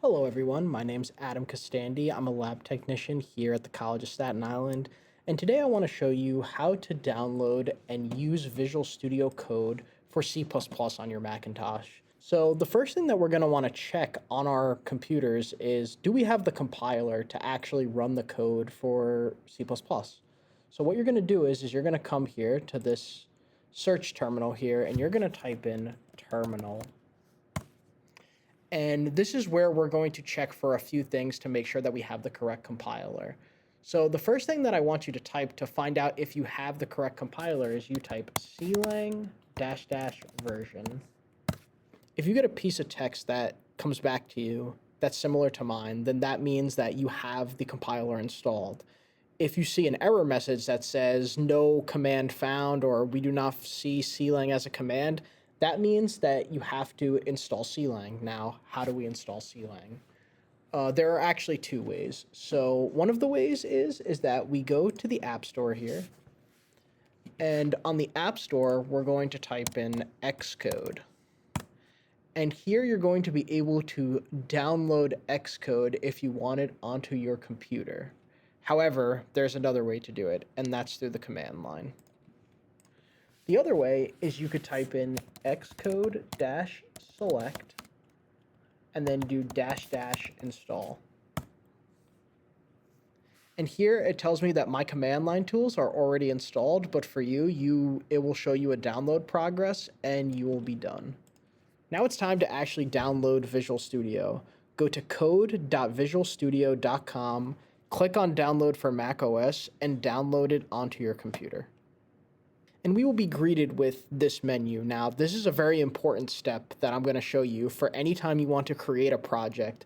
Hello everyone, my name's Adam Costandi. I'm a lab technician here at the College of Staten Island, and today I want to show you how to download and use Visual Studio Code for C++ on your Macintosh. So the first thing that we're going to want to check on our computers is, do we have the compiler to actually run the code for C++? So what you're going to do is you're going to come here to this search terminal here, and you're going to type in terminal. And this is where we're going to check for a few things to make sure that we have the correct compiler. So the first thing that I want you to type to find out if you have the correct compiler is you type clang --version. If you get a piece of text that comes back to you that's similar to mine, then that means that you have the compiler installed. If you see an error message that says no command found or we do not see clang as a command, that means that you have to install clang. Now, how do we install clang? There are actually two ways. So one of the ways is that we go to the App Store here, and on the App Store, we're going to type in Xcode. And here you're going to be able to download Xcode if you want it onto your computer. However, there's another way to do it, and that's through the command line. The other way is you could type in xcode-select and then do --install. And here it tells me that my command line tools are already installed, but for you, it will show you a download progress and you will be done. Now it's time to actually download Visual Studio. Go to code.visualstudio.com, click on download for macOS, and download it onto your computer. And we will be greeted with this menu. Now, this is a very important step that I'm going to show you for any time you want to create a project.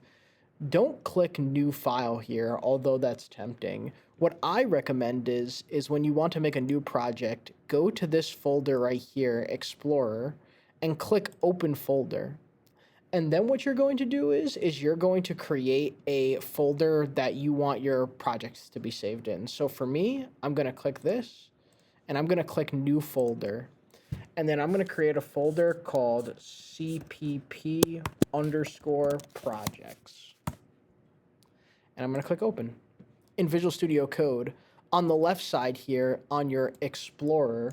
Don't click New File here, although that's tempting. What I recommend is when you want to make a new project, go to this folder right here, Explorer, and click Open Folder. And then what you're going to do is you're going to create a folder that you want your projects to be saved in. So for me, I'm going to click this, and I'm going to click New Folder. And then I'm going to create a folder called CPP_projects. And I'm going to click Open. In Visual Studio Code, on the left side here, on your Explorer,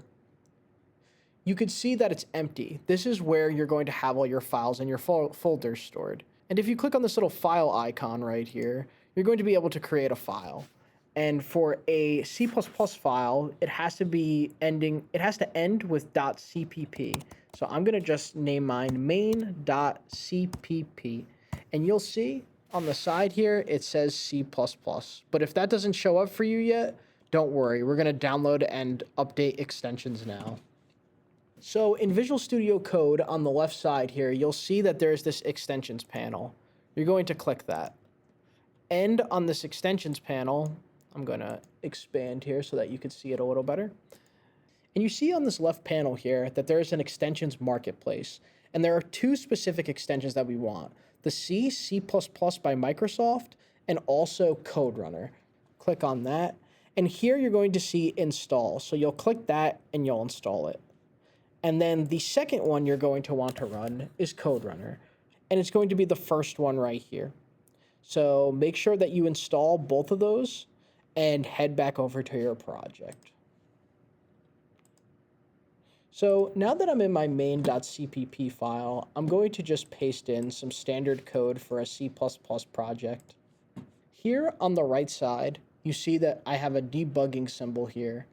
you can see that it's empty. This is where you're going to have all your files and your folders stored. And if you click on this little file icon right here, you're going to be able to create a file. And for a C++ file, it has to end with .cpp. So I'm going to just name mine main.cpp. And you'll see on the side here, it says C++. But if that doesn't show up for you yet, don't worry. We're going to download and update extensions now. So in Visual Studio Code on the left side here, you'll see that there's this extensions panel. You're going to click that. And on this extensions panel, I'm going to expand here so that you can see it a little better. And you see on this left panel here that there is an extensions marketplace. And there are two specific extensions that we want: the C by Microsoft, and also Code Runner. Click on that. And here you're going to see install. So you'll click that and you'll install it. And then the second one you're going to want to run is Code Runner. And it's going to be the first one right here. So make sure that you install both of those and head back over to your project. So now that I'm in my main.cpp file, I'm going to just paste in some standard code for a C++ project. Here on the right side, you see that I have a debugging symbol here.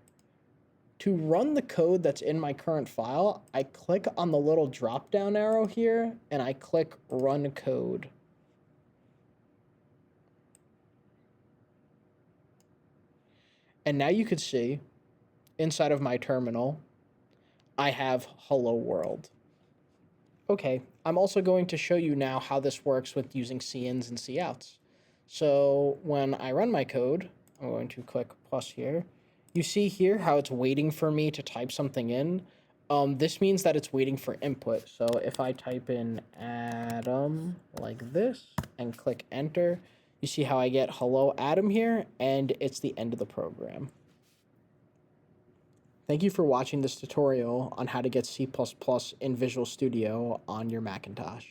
To run the code that's in my current file, I click on the little drop-down arrow here, and I click Run Code. And now you can see, inside of my terminal, I have Hello World. Okay, I'm also going to show you now how this works with using cins and couts. So when I run my code, I'm going to click plus here. You see here how it's waiting for me to type something in. This means that it's waiting for input. So if I type in Adam like this and click enter, you see how I get hello Adam here, and it's the end of the program. Thank you for watching this tutorial on how to get C++ in Visual Studio on your Macintosh.